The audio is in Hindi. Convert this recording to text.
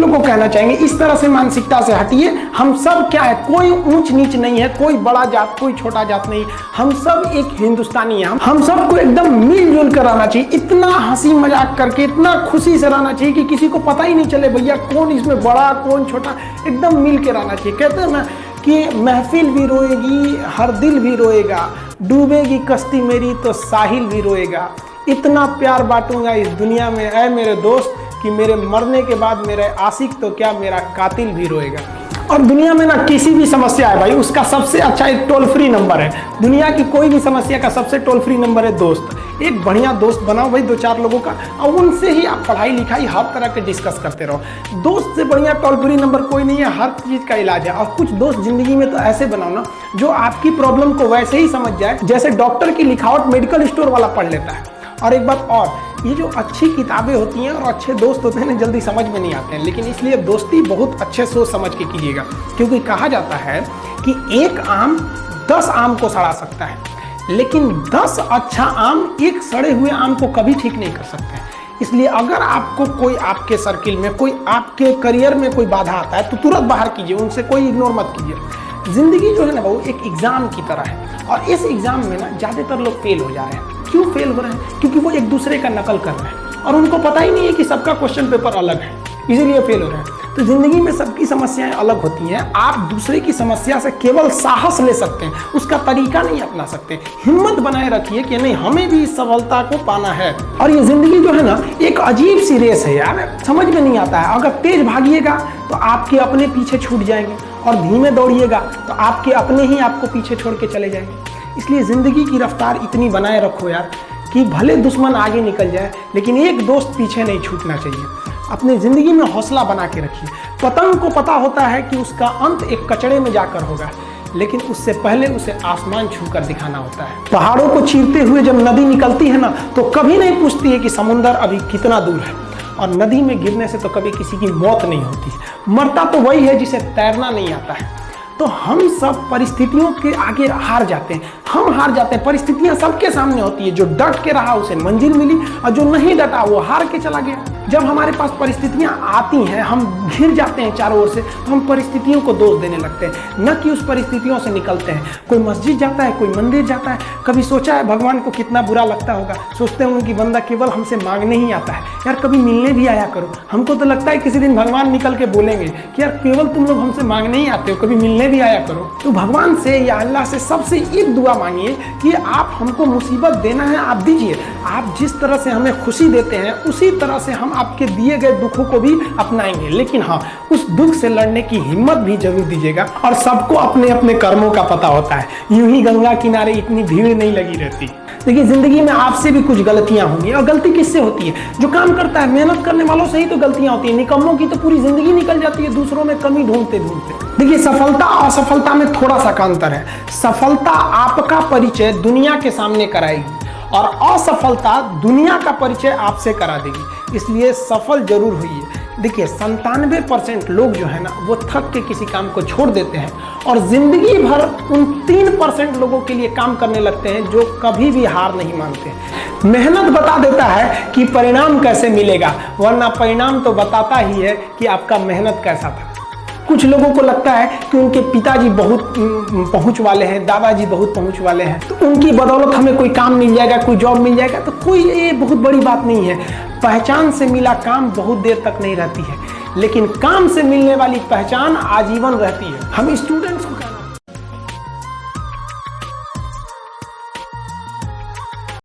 लोग को कहना चाहेंगे, इस तरह से मानसिकता से हटिए। हम सब क्या है, कोई ऊंच नीच नहीं है, कोई बड़ा जात कोई छोटा जात नहीं, हम सब एक हिंदुस्तानी हैं। हम सबको एकदम मिलजुल कर रहना चाहिए, इतना हंसी मजाक करके, इतना खुशी से रहना चाहिए कि किसी को पता ही नहीं चले भैया कौन इसमें बड़ा कौन छोटा, एकदम मिल के रहना चाहिए। कहते हैं ना कि महफिल भी रोएगी हर दिल भी रोएगा, डूबेगी कश्ती मेरी तो साहिल भी रोएगा। इतना प्यार बांटूंगा इस दुनिया में ऐ मेरे दोस्त कि मेरे मरने के बाद मेरे आशिक तो क्या मेरा कातिल भी रोएगा। और दुनिया में ना किसी भी समस्या है भाई, उसका सबसे अच्छा एक टोल फ्री नंबर है। दुनिया की कोई भी समस्या का सबसे टोल फ्री नंबर है दोस्त। एक बढ़िया दोस्त बनाओ भाई, 2-4 लोगों का, और उनसे ही आप पढ़ाई लिखाई हर तरह के डिस्कस करते रहो। दोस्त से बढ़िया टोल फ्री नंबर कोई नहीं है, हर चीज़ का इलाज है। और कुछ दोस्त जिंदगी में तो ऐसे बनाओ ना जो आपकी प्रॉब्लम को वैसे ही समझ जाए जैसे डॉक्टर की लिखावट मेडिकल स्टोर वाला पढ़ लेता है। और एक बात और, ये जो अच्छी किताबें होती हैं और अच्छे दोस्त होते हैं ना, जल्दी समझ में नहीं आते हैं, लेकिन इसलिए दोस्ती बहुत अच्छे सोच समझ के कीजिएगा। क्योंकि कहा जाता है कि एक आम 10 आम को सड़ा सकता है, लेकिन 10 अच्छा आम एक सड़े हुए आम को कभी ठीक नहीं कर सकते हैं। इसलिए अगर आपको कोई आपके सर्किल में, कोई आपके करियर में कोई बाधा आता है तो तुरंत बाहर कीजिए, उनसे कोई इग्नोर मत कीजिए। जिंदगी जो है ना वो एक एग्जाम की तरह है, और इस एग्जाम में ना ज़्यादातर लोग फेल हो जा रहे हैं। क्यों फेल हो रहे हैं? क्योंकि वो एक दूसरे का नकल कर रहे हैं और उनको पता ही नहीं है कि सबका क्वेश्चन पेपर अलग है, इसीलिए फेल हो रहे हैं। तो जिंदगी में सबकी समस्याएं अलग होती हैं। आप दूसरे की समस्या से केवल साहस ले सकते हैं, उसका तरीका नहीं अपना सकते। हिम्मत बनाए रखिए कि नहीं, हमें भी इस सफलता को पाना है। और ये जिंदगी जो है ना एक अजीब सी रेस है यार, समझ में नहीं आता है। अगर तेज भागिएगा तो आपके अपने पीछे छूट जाएंगे, और धीमे दौड़िएगा तो आपके अपने ही आपको पीछे छोड़ के चले जाएंगे। इसलिए ज़िंदगी की रफ्तार इतनी बनाए रखो यार कि भले दुश्मन आगे निकल जाए लेकिन एक दोस्त पीछे नहीं छूटना चाहिए। अपनी ज़िंदगी में हौसला बना के रखिए। पतंग को पता होता है कि उसका अंत एक कचड़े में जाकर होगा, लेकिन उससे पहले उसे आसमान छूकर दिखाना होता है। पहाड़ों को चीरते हुए जब नदी निकलती है ना तो कभी नहीं पूछती है कि समुंदर अभी कितना दूर है, और नदी में गिरने से तो कभी किसी की मौत नहीं होती। मरता तो वही है जिसे तैरना नहीं आता है। तो हम सब परिस्थितियों के आगे हार जाते हैं, हम हार जाते हैं। परिस्थितियां सबके सामने होती है, जो डट के रहा उसे मंजिल मिली, और जो नहीं डटा वो हार के चला गया। जब हमारे पास परिस्थितियां आती हैं, हम घिर जाते हैं चारों ओर से, तो हम परिस्थितियों को दोष देने लगते हैं, न कि उस परिस्थितियों से निकलते हैं। कोई मस्जिद जाता है, कोई मंदिर जाता है, कभी सोचा है भगवान को कितना बुरा लगता होगा? सोचते होंगे कि बंदा केवल हमसे मांगने ही आता है, यार कभी मिलने भी आया करो। हमको तो लगता है किसी दिन भगवान निकल के बोलेंगे कि यार केवल तुम लोग हमसे मांगने ही आते हो, कभी मिलने भी आया करो। तो भगवान से या अल्लाह से सबसे एक दुआ मांगिए कि आप हमको मुसीबत देना है आप दीजिए। आप जिस तरह से हमें खुशी देते हैं उसी तरह से हम आपके दिए गए दुखों को भी अपनाएंगे, लेकिन हाँ उस दुख से लड़ने की हिम्मत भी जरूर दीजिएगा। और सबको अपने अपने कर्मों का पता होता है, यूं ही गंगा किनारे इतनी भीड़ नहीं लगी रहती। देखिए जिंदगी में आपसे भी कुछ गलतियां होंगी, और गलती किससे होती है? जो काम करता है, मेहनत करने वालों से ही तो गलतियां होती है। निकम्मों की तो पूरी जिंदगी निकल जाती है दूसरों में कमी ढूंढते ढूंढते। देखिए सफलता और असफलता में थोड़ा सा का अंतर है। सफलता आपका परिचय दुनिया के सामने कराएगी, और असफलता दुनिया का परिचय आपसे करा देगी। इसलिए सफल जरूर होइए। देखिए 97% लोग जो है ना वो थक के किसी काम को छोड़ देते हैं, और जिंदगी भर उन 3% लोगों के लिए काम करने लगते हैं जो कभी भी हार नहीं मानते। मेहनत बता देता है कि परिणाम कैसे मिलेगा, वरना परिणाम तो बताता ही है कि आपका मेहनत कैसा था। कुछ लोगों को लगता है कि उनके पिताजी बहुत पहुंच वाले हैं, दादाजी बहुत पहुंच वाले हैं, तो उनकी बदौलत हमें कोई काम मिल जाएगा, कोई जॉब मिल जाएगा। तो कोई ये बहुत बड़ी बात नहीं है। पहचान से मिला काम बहुत देर तक नहीं रहती है, लेकिन काम से मिलने वाली पहचान आजीवन रहती है। हम स्टूडेंट